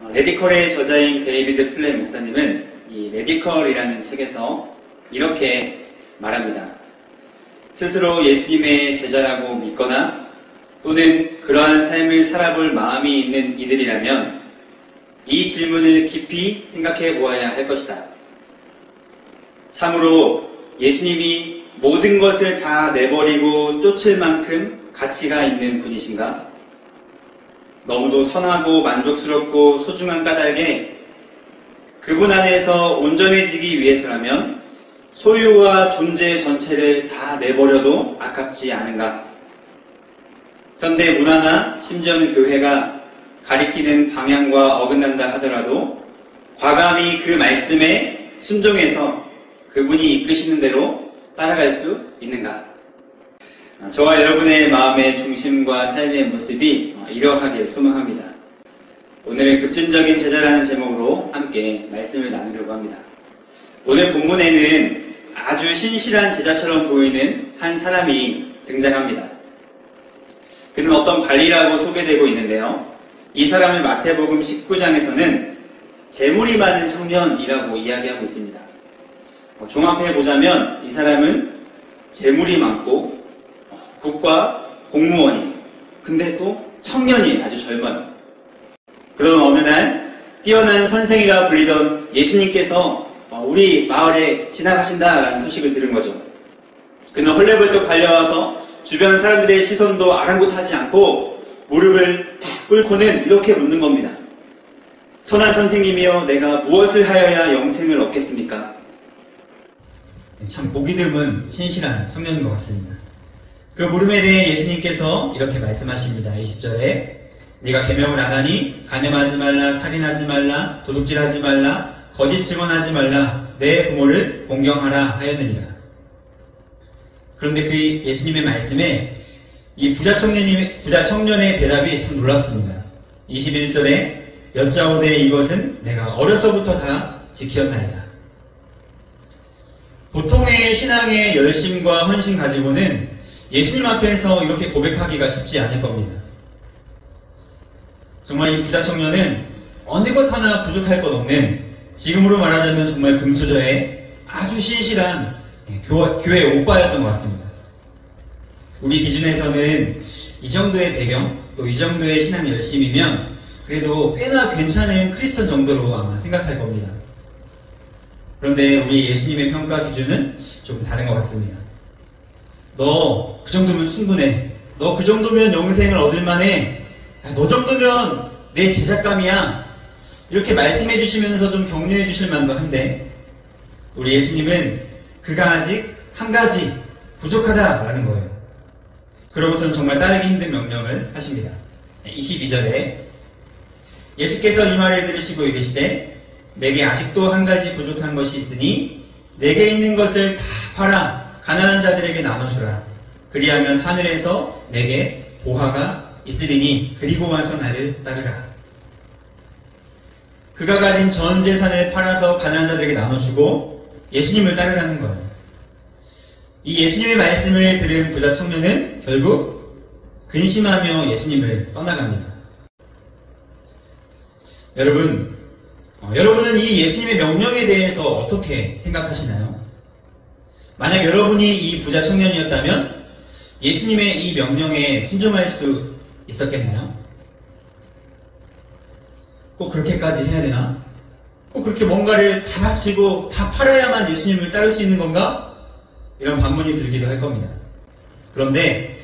레디컬의 저자인 데이비드 플랫 목사님은 이 레디컬이라는 책에서 이렇게 말합니다. 스스로 예수님의 제자라고 믿거나 또는 그러한 삶을 살아볼 마음이 있는 이들이라면 이 질문을 깊이 생각해 보아야 할 것이다. 참으로 예수님이 모든 것을 다 내버리고 쫓을 만큼 가치가 있는 분이신가? 너무도 선하고 만족스럽고 소중한 까닭에 그분 안에서 온전해지기 위해서라면 소유와 존재 전체를 다 내버려도 아깝지 않은가? 현대 문화나 심지어는 교회가 가리키는 방향과 어긋난다 하더라도 과감히 그 말씀에 순종해서 그분이 이끄시는 대로 따라갈 수 있는가? 저와 여러분의 마음의 중심과 삶의 모습이 이러하길 소망합니다. 오늘 급진적인 제자라는 제목으로 함께 말씀을 나누려고 합니다. 오늘 본문에는 아주 신실한 제자처럼 보이는 한 사람이 등장합니다. 그는 어떤 관리라고 소개되고 있는데요. 이 사람을 마태복음 19장에서는 재물이 많은 청년이라고 이야기하고 있습니다. 종합해보자면 이 사람은 재물이 많고 국가 공무원이 근데 또 청년이 아주 젊어요. 그러던 어느 날 뛰어난 선생이라 불리던 예수님께서 우리 마을에 지나가신다라는 소식을 들은 거죠. 그는 헐레벌떡 달려와서 주변 사람들의 시선도 아랑곳하지 않고 무릎을 탁 꿇고는 이렇게 묻는 겁니다. 선한 선생님이여, 내가 무엇을 하여야 영생을 얻겠습니까? 참 보기 드문 신실한 청년인 것 같습니다. 그 물음에 대해 예수님께서 이렇게 말씀하십니다. 20절에 네가 계명을 안 하니 간음하지 말라, 살인하지 말라, 도둑질하지 말라, 거짓 증언하지 말라, 내 부모를 공경하라 하였느니라. 그런데 그 예수님의 말씀에 이 부자 청년의 대답이 참 놀랍습니다. 21절에 여짜오되 이것은 내가 어려서부터 다 지켰나이다. 보통의 신앙의 열심과 헌신 가지고는 예수님 앞에서 이렇게 고백하기가 쉽지 않을 겁니다. 정말 이 부자 청년은 어느 것 하나 부족할 것 없는, 지금으로 말하자면 정말 금수저의 아주 신실한 교회 오빠였던 것 같습니다. 우리 기준에서는 이 정도의 배경, 또 이 정도의 신앙 열심이면 그래도 꽤나 괜찮은 크리스천 정도로 아마 생각할 겁니다. 그런데 우리 예수님의 평가 기준은 좀 다른 것 같습니다. 너 그 정도면 충분해. 너 그 정도면 영생을 얻을 만해. 너 정도면 내 제작감이야. 이렇게 말씀해 주시면서 좀 격려해 주실 만도 한데 우리 예수님은 그가 아직 한 가지 부족하다라는 거예요. 그러고서는 정말 따르기 힘든 명령을 하십니다. 22절에 예수께서 이 말을 들으시고 이르시되 내게 아직도 한 가지 부족한 것이 있으니 내게 있는 것을 다 팔아 가난한 자들에게 나눠주라. 그리하면 하늘에서 내게 보화가 있으리니 그리고 와서 나를 따르라. 그가 가진 전 재산을 팔아서 가난한 자들에게 나눠주고 예수님을 따르라는 거예요. 이 예수님의 말씀을 들은 부자 청년은 결국 근심하며 예수님을 떠나갑니다. 여러분은 이 예수님의 명령에 대해서 어떻게 생각하시나요? 만약 여러분이 이 부자 청년이었다면 예수님의 이 명령에 순종할 수 있었겠나요? 꼭 그렇게까지 해야 되나? 꼭 그렇게 뭔가를 다 바치고 다 팔아야만 예수님을 따를 수 있는 건가? 이런 반문이 들기도 할 겁니다. 그런데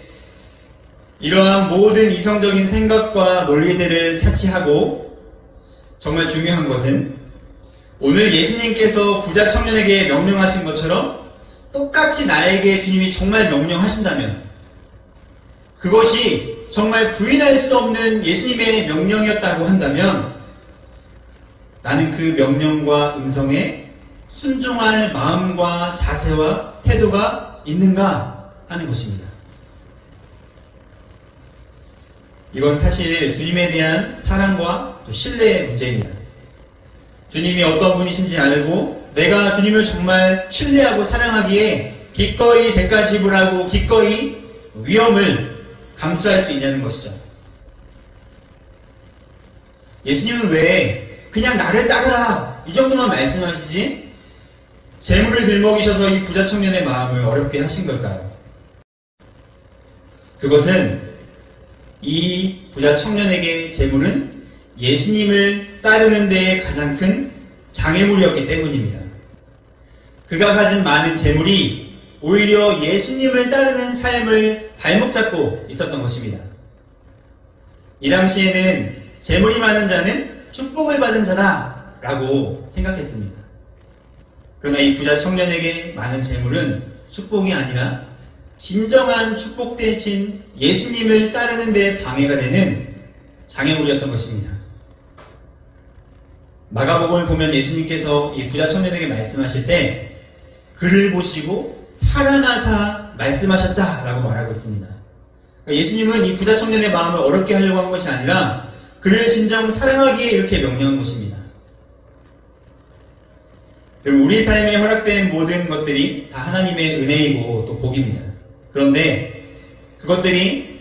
이러한 모든 이성적인 생각과 논리들을 차치하고 정말 중요한 것은 오늘 예수님께서 부자 청년에게 명령하신 것처럼 똑같이 나에게 주님이 정말 명령하신다면 그것이 정말 부인할 수 없는 예수님의 명령이었다고 한다면 나는 그 명령과 음성에 순종할 마음과 자세와 태도가 있는가 하는 것입니다. 이건 사실 주님에 대한 사랑과 또 신뢰의 문제입니다. 주님이 어떤 분이신지 알고 내가 주님을 정말 신뢰하고 사랑하기에 기꺼이 대가 지불하고 기꺼이 위험을 감수할 수 있냐는 것이죠. 예수님은 왜 그냥 나를 따르라 이 정도만 말씀하시지 재물을 들먹이셔서 이 부자 청년의 마음을 어렵게 하신 걸까요? 그것은 이 부자 청년에게 재물은 예수님을 따르는 데에 가장 큰 장애물이었기 때문입니다. 그가 가진 많은 재물이 오히려 예수님을 따르는 삶을 발목 잡고 있었던 것입니다. 이 당시에는 재물이 많은 자는 축복을 받은 자다라고 생각했습니다. 그러나 이 부자 청년에게 많은 재물은 축복이 아니라 진정한 축복 대신 예수님을 따르는 데 방해가 되는 장애물이었던 것입니다. 마가복음을 보면 예수님께서 이 부자 청년에게 말씀하실 때 그를 보시고 사랑하사 말씀하셨다라고 말하고 있습니다. 그러니까 예수님은 이 부자 청년의 마음을 어렵게 하려고 한 것이 아니라 그를 진정 사랑하기에 이렇게 명령한 것입니다. 그럼 우리 삶에 허락된 모든 것들이 다 하나님의 은혜이고 또 복입니다. 그런데 그것들이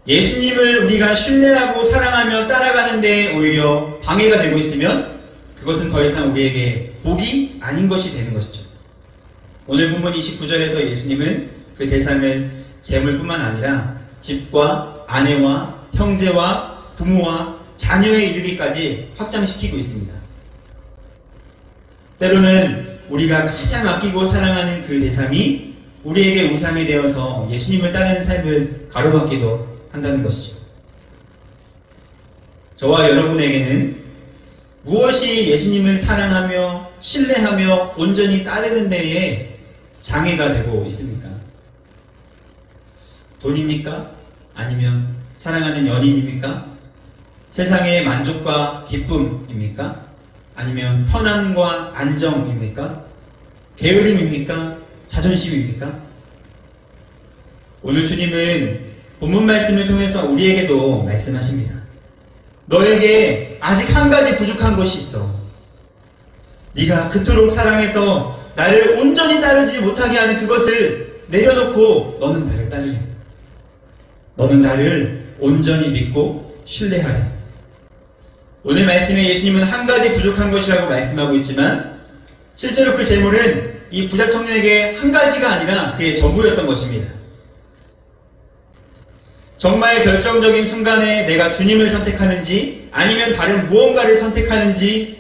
예수님을 우리가 신뢰하고 사랑하며 따라가는 데 오히려 방해가 되고 있으면 그것은 더 이상 우리에게 복이 아닌 것이 되는 것이죠. 오늘 본문 29절에서 예수님은 그 대상을 재물뿐만 아니라 집과 아내와 형제와 부모와 자녀에 이르기까지 확장시키고 있습니다. 때로는 우리가 가장 아끼고 사랑하는 그 대상이 우리에게 우상이 되어서 예수님을 따르는 삶을 가로막기도 한다는 것이죠. 저와 여러분에게는 무엇이 예수님을 사랑하며 신뢰하며 온전히 따르는 데에 장애가 되고 있습니까? 돈입니까? 아니면 사랑하는 연인입니까? 세상의 만족과 기쁨입니까? 아니면 편안과 안정입니까? 게으름입니까? 자존심입니까? 오늘 주님은 본문 말씀을 통해서 우리에게도 말씀하십니다. 너에게 아직 한 가지 부족한 것이 있어. 네가 그토록 사랑해서 나를 온전히 따르지 못하게 하는 그것을 내려놓고 너는 나를 따르래. 너는 나를 온전히 믿고 신뢰하래. 오늘 말씀에 예수님은 한 가지 부족한 것이라고 말씀하고 있지만 실제로 그 재물은 이 부자 청년에게 한 가지가 아니라 그의 전부였던 것입니다. 정말 결정적인 순간에 내가 주님을 선택하는지 아니면 다른 무언가를 선택하는지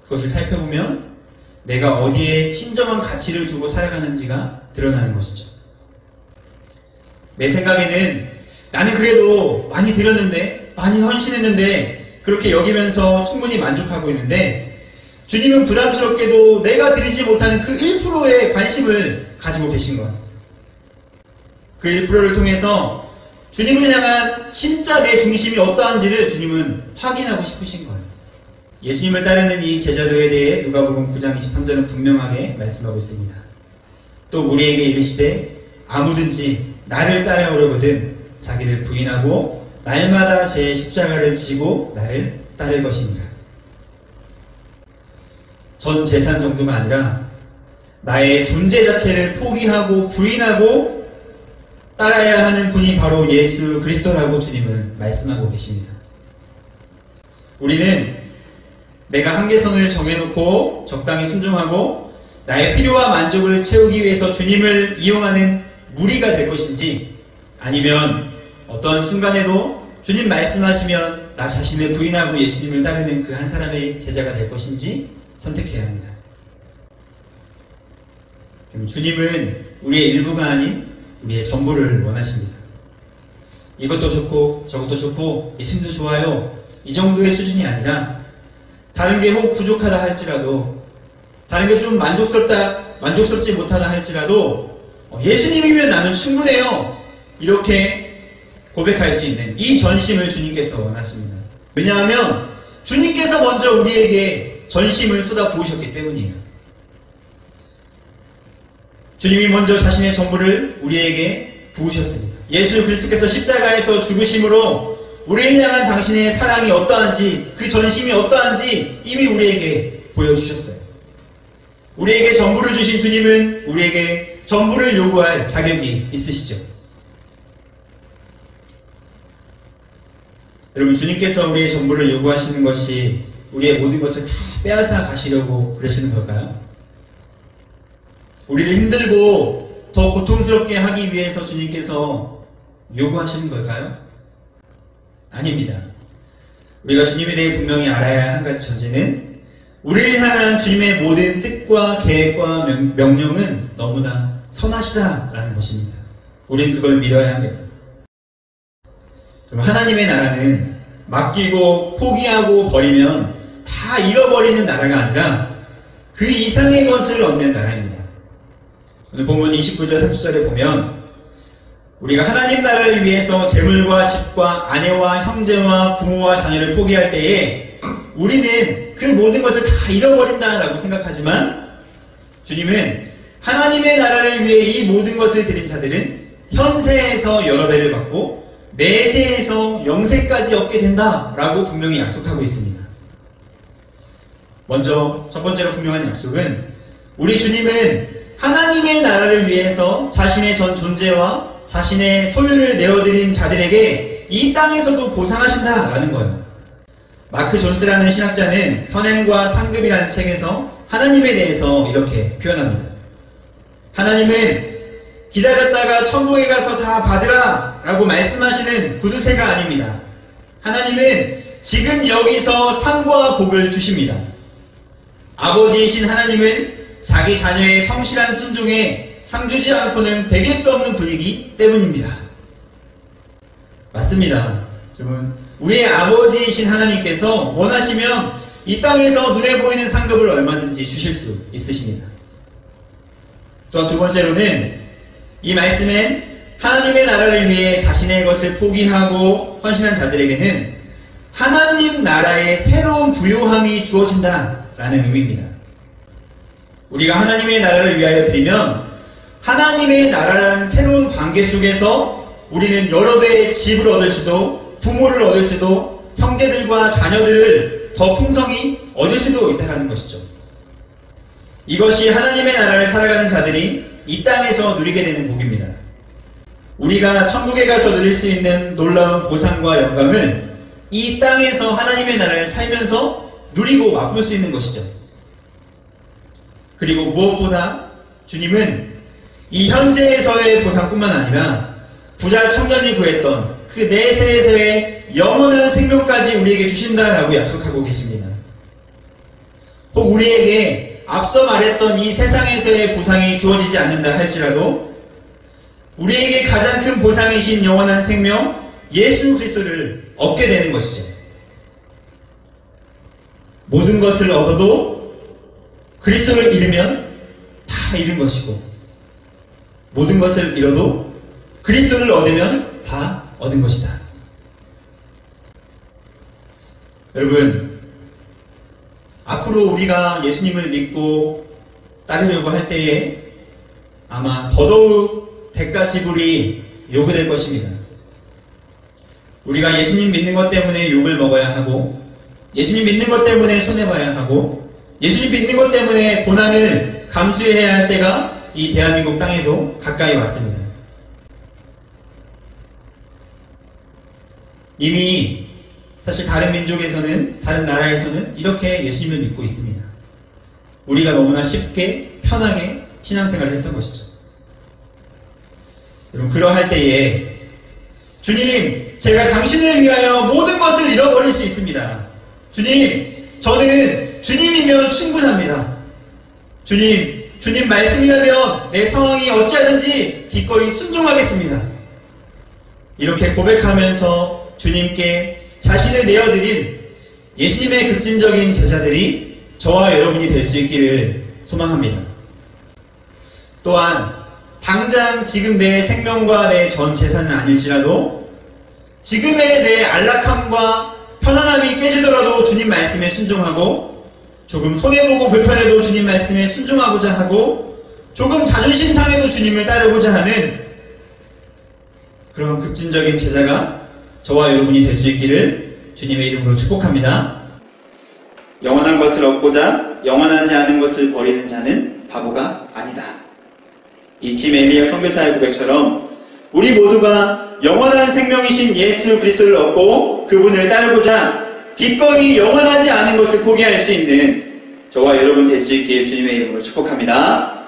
그것을 살펴보면 내가 어디에 진정한 가치를 두고 살아가는지가 드러나는 것이죠. 내 생각에는 나는 그래도 많이 드렸는데 많이 헌신했는데 그렇게 여기면서 충분히 만족하고 있는데 주님은 부담스럽게도 내가 드리지 못하는 그 1%의 관심을 가지고 계신 거예요. 그 1%를 통해서 주님을 향한 진짜 내 중심이 어떠한지를 주님은 확인하고 싶으신 거예요. 예수님을 따르는 이 제자도에 대해 누가복음 9장 23절은 분명하게 말씀하고 있습니다. 또 우리에게 이르시되 아무든지 나를 따라오려거든 자기를 부인하고 날마다 제 십자가를 지고 나를 따를 것이니라. 전 재산 정도가 아니라 나의 존재 자체를 포기하고 부인하고 따라야 하는 분이 바로 예수 그리스도라고 주님은 말씀하고 계십니다. 우리는 내가 한계선을 정해놓고 적당히 순종하고 나의 필요와 만족을 채우기 위해서 주님을 이용하는 무리가 될 것인지 아니면 어떠한 순간에도 주님 말씀하시면 나 자신을 부인하고 예수님을 따르는 그 한 사람의 제자가 될 것인지 선택해야 합니다. 주님은 우리의 일부가 아닌 우리의 전부를 원하십니다. 이것도 좋고 저것도 좋고 예수님도 좋아요. 이 정도의 수준이 아니라 다른 게 혹 부족하다 할지라도 다른 게 좀 만족스럽지 못하다 할지라도 예수님이면 나는 충분해요. 이렇게 고백할 수 있는 이 전심을 주님께서 원하십니다. 왜냐하면 주님께서 먼저 우리에게 전심을 쏟아 부으셨기 때문이에요. 주님이 먼저 자신의 전부를 우리에게 부으셨습니다. 예수 그리스도께서 십자가에서 죽으심으로 우리를 향한 당신의 사랑이 어떠한지 그 전심이 어떠한지 이미 우리에게 보여주셨어요. 우리에게 전부를 주신 주님은 우리에게 전부를 요구할 자격이 있으시죠. 여러분, 주님께서 우리의 전부를 요구하시는 것이 우리의 모든 것을 다 빼앗아 가시려고 그러시는 걸까요? 우리를 힘들고 더 고통스럽게 하기 위해서 주님께서 요구하시는 걸까요? 아닙니다. 우리가 주님에 대해 분명히 알아야 할 한 가지 전제는 우리를 향한 주님의 모든 뜻과 계획과 명령은 너무나 선하시다라는 것입니다. 우리는 그걸 믿어야 합니다. 하나님의 나라는 맡기고 포기하고 버리면 다 잃어버리는 나라가 아니라 그 이상의 것을 얻는 나라입니다. 오늘 본문 29절 30절에 보면 우리가 하나님 나라를 위해서 재물과 집과 아내와 형제와 부모와 자녀를 포기할 때에 우리는 그 모든 것을 다 잃어버린다라고 생각하지만 주님은 하나님의 나라를 위해 이 모든 것을 드린 자들은 현세에서 여러 배를 받고 내세에서 영세까지 얻게 된다라고 분명히 약속하고 있습니다. 먼저 첫 번째로 분명한 약속은 우리 주님은 하나님의 나라를 위해서 자신의 전 존재와 자신의 소유를 내어드린 자들에게 이 땅에서도 보상하신다라는 거예요. 마크 존스라는 신학자는 선행과 상급이라는 책에서 하나님에 대해서 이렇게 표현합니다. 하나님은 기다렸다가 천국에 가서 다 받으라 라고 말씀하시는 구두쇠가 아닙니다. 하나님은 지금 여기서 상과 복을 주십니다. 아버지이신 하나님은 자기 자녀의 성실한 순종에 상 주지 않고는 베길 수 없는 분이기 때문입니다. 맞습니다. 여러분, 우리의 아버지이신 하나님께서 원하시면 이 땅에서 눈에 보이는 상급을 얼마든지 주실 수 있으십니다. 또한 두 번째로는 이 말씀엔 하나님의 나라를 위해 자신의 것을 포기하고 헌신한 자들에게는 하나님 나라의 새로운 부요함이 주어진다라는 의미입니다. 우리가 하나님의 나라를 위하여 드리면 하나님의 나라라는 새로운 관계 속에서 우리는 여러 배의 집을 얻을 수도 부모를 얻을 수도 형제들과 자녀들을 더 풍성히 얻을 수도 있다는 것이죠. 이것이 하나님의 나라를 살아가는 자들이 이 땅에서 누리게 되는 복입니다. 우리가 천국에 가서 누릴 수 있는 놀라운 보상과 영광을 이 땅에서 하나님의 나라를 살면서 누리고 맛볼 수 있는 것이죠. 그리고 무엇보다 주님은 이 현세에서의 보상뿐만 아니라 부자 청년이 구했던 그 내세에서의 영원한 생명까지 우리에게 주신다라고 약속하고 계십니다. 혹 우리에게 앞서 말했던 이 세상에서의 보상이 주어지지 않는다 할지라도 우리에게 가장 큰 보상이신 영원한 생명 예수 그리스도를 얻게 되는 것이죠. 모든 것을 얻어도 그리스도를 잃으면 다 잃은 것이고 모든 것을 잃어도 그리스도를 얻으면 다 얻은 것이다. 여러분, 앞으로 우리가 예수님을 믿고 따르려고 할 때에 아마 더더욱 대가 지불이 요구될 것입니다. 우리가 예수님 믿는 것 때문에 욕을 먹어야 하고 예수님 믿는 것 때문에 손해봐야 하고 예수님 믿는 것 때문에 고난을 감수해야 할 때가 이 대한민국 땅에도 가까이 왔습니다. 이미 사실 다른 민족에서는 다른 나라에서는 이렇게 예수님을 믿고 있습니다. 우리가 너무나 쉽게 편하게 신앙생활을 했던 것이죠. 여러분, 그러할 때에 주님, 제가 당신을 위하여 모든 것을 잃어버릴 수 있습니다. 주님, 저는 주님이면 충분합니다. 주님 말씀이라면 내 상황이 어찌하든지 기꺼이 순종하겠습니다. 이렇게 고백하면서 주님께 자신을 내어드린 예수님의 급진적인 제자들이 저와 여러분이 될 수 있기를 소망합니다. 또한 당장 지금 내 생명과 내 전 재산은 아닐지라도 지금의 내 안락함과 편안함이 깨지더라도 주님 말씀에 순종하고 조금 손해보고 불편해도 주님 말씀에 순종하고자 하고 조금 자존심 상해도 주님을 따르고자 하는 그런 급진적인 제자가 저와 여러분이 될 수 있기를 주님의 이름으로 축복합니다. 영원한 것을 얻고자 영원하지 않은 것을 버리는 자는 바보가 아니다. 이 짐 엘리야 선교사의 고백처럼 우리 모두가 영원한 생명이신 예수 그리스도를 얻고 그분을 따르고자 기꺼이 영원하지 않은 것을 포기할 수 있는 저와 여러분 될 수 있길 주님의 이름으로 축복합니다.